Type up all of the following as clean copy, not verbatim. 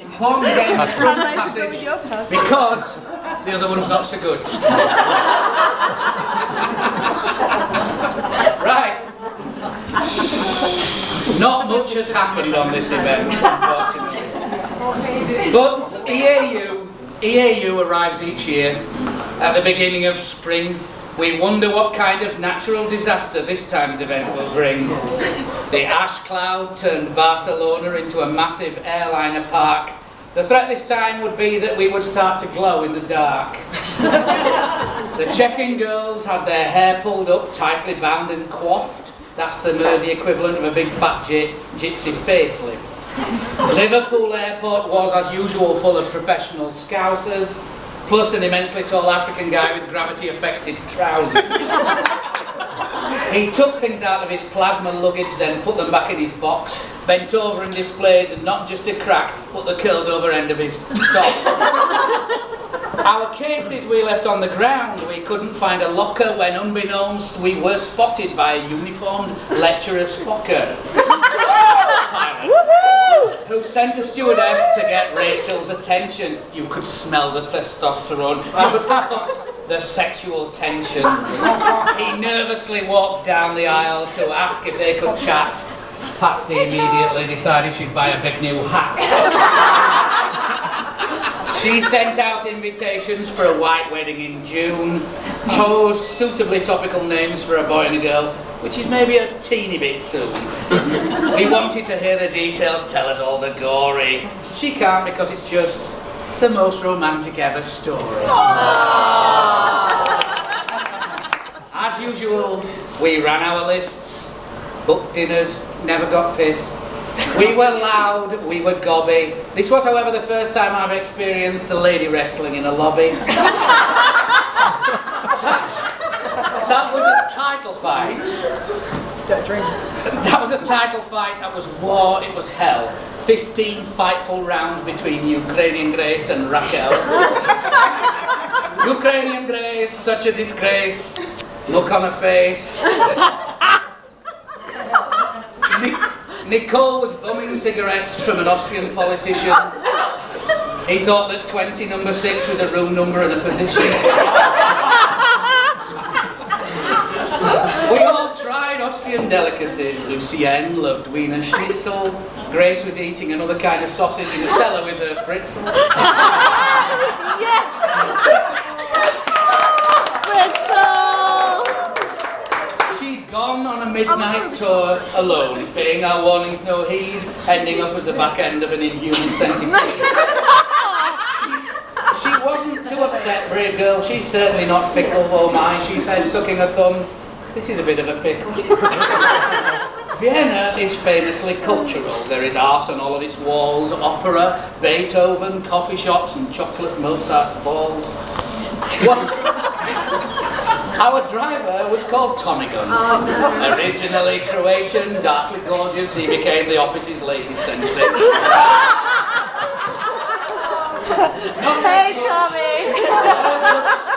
Plum getting the front passage because the other one's not so good. Right. Not much has happened on this event, unfortunately. But EAU arrives each year at the beginning of spring. We wonder what kind of natural disaster this time's event will bring. The ash cloud turned Barcelona into a massive airliner park. The threat this time would be that we would start to glow in the dark. The check-in girls had their hair pulled up, tightly bound and coiffed. That's the Mersey equivalent of a big fat gypsy facelift. Liverpool Airport was, as usual, full of professional scousers, plus an immensely tall African guy with gravity-affected trousers. He took things out of his plasma luggage, then put them back in his box, bent over and displayed not just a crack, but the curled over end of his sock. Our cases we left on the ground. We couldn't find a locker when, unbeknownst, we were spotted by a uniformed lecturer's Fokker, who sent a stewardess to get Rachel's attention. You could smell the testosterone. You could cut the sexual tension. He nervously walked down the aisle to ask if they could chat. Patsy immediately decided she'd buy a big new hat. She sent out invitations for a white wedding in June, chose suitably topical names for a boy and a girl, which is maybe a teeny bit soon. We wanted to hear the details, tell us all the gory. She can't because it's just the most romantic ever story. As usual, we ran our lists, booked dinners, never got pissed. We were loud, we were gobby. This was, however, the first time I've experienced a lady wrestling in a lobby. That was a title fight. Don't drink. That was a title fight, that was war, it was hell. 15 fightful rounds between Ukrainian Grace and Raquel. Ukrainian Grace, such a disgrace. Look on her face. Nicole was bumming cigarettes from an Austrian politician. He thought that 20 number 6 was a room number and a position. We all tried Austrian delicacies. Lucienne loved Wiener Schnitzel. Grace was eating another kind of sausage in a cellar with her fritzel. Yes! She'd gone on a midnight tour alone, paying our warnings no heed, ending up as the back end of an inhuman centipede. She wasn't too upset, brave girl. She's certainly not fickle. Oh my, she said, sucking her thumb. This is a bit of a pickle. Vienna is famously cultural. There is art on all of its walls, opera, Beethoven, coffee shops and chocolate Mozart's balls. Our driver was called Tommy Gun. Oh, no. Originally Croatian, darkly gorgeous, he became the office's latest sensation. Hey, Tommy!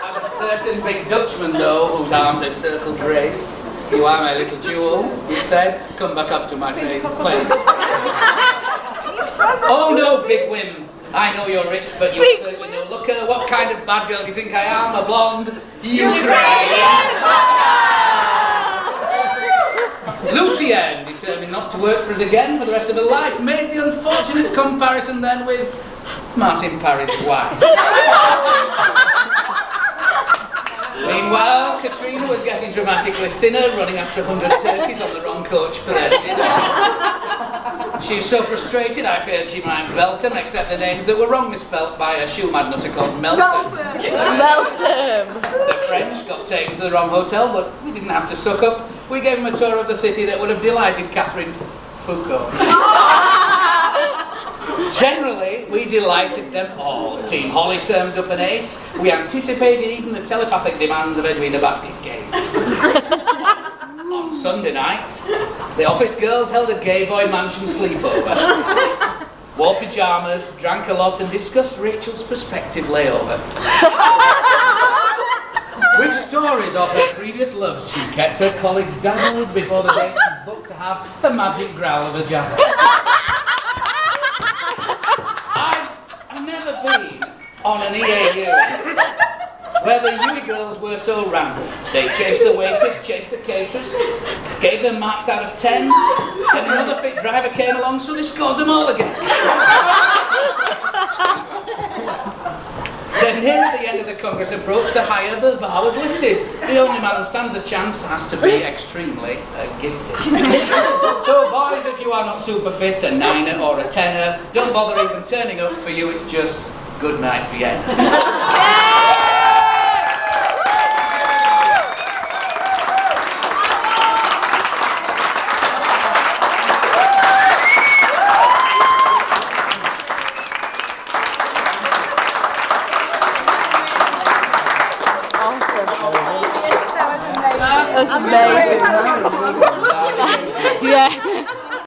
As a certain big Dutchman, though, whose arms encircled Grace. You are my little jewel, he said. Come back up to my face, please. Oh no, big whim. I know you're rich, but you're certainly no looker. What kind of bad girl do you think I am? A blonde? Ukrainian! Lucienne, determined not to work for us again for the rest of her life, made the unfortunate comparison then with Martin Parry's wife. Meanwhile, Katrina was getting dramatically thinner, running after 100 turkeys on the wrong coach for their dinner. She was so frustrated, I feared she might belt him, except the names that were wrongly spelt by a shoe magnator called Melton. Melton! The French got taken to the wrong hotel, but we didn't have to suck up. We gave him a tour of the city that would have delighted Catherine Foucault. Generally, we delighted them all. Team Holly served up an ace. We anticipated even the telepathic demands of Edwina Basket Case. On Sunday night, the office girls held a gay boy mansion sleepover. Wore pyjamas, drank a lot and discussed Rachel's prospective layover. With stories of her previous loves, she kept her colleagues dazzled before the date was booked to have the magic growl of a jazz. I on an EAU where the uni girls were so random. They chased the waiters, chased the caterers, gave them marks out of 10, then another fit driver came along, so they scored them all again. Then near the end of the Congress approached, the higher the bar was lifted. The only man who stands a chance has to be extremely gifted. So boys, if you are not super fit, a 9er or a 10er, don't bother even turning up. For you it's just good night Vienna.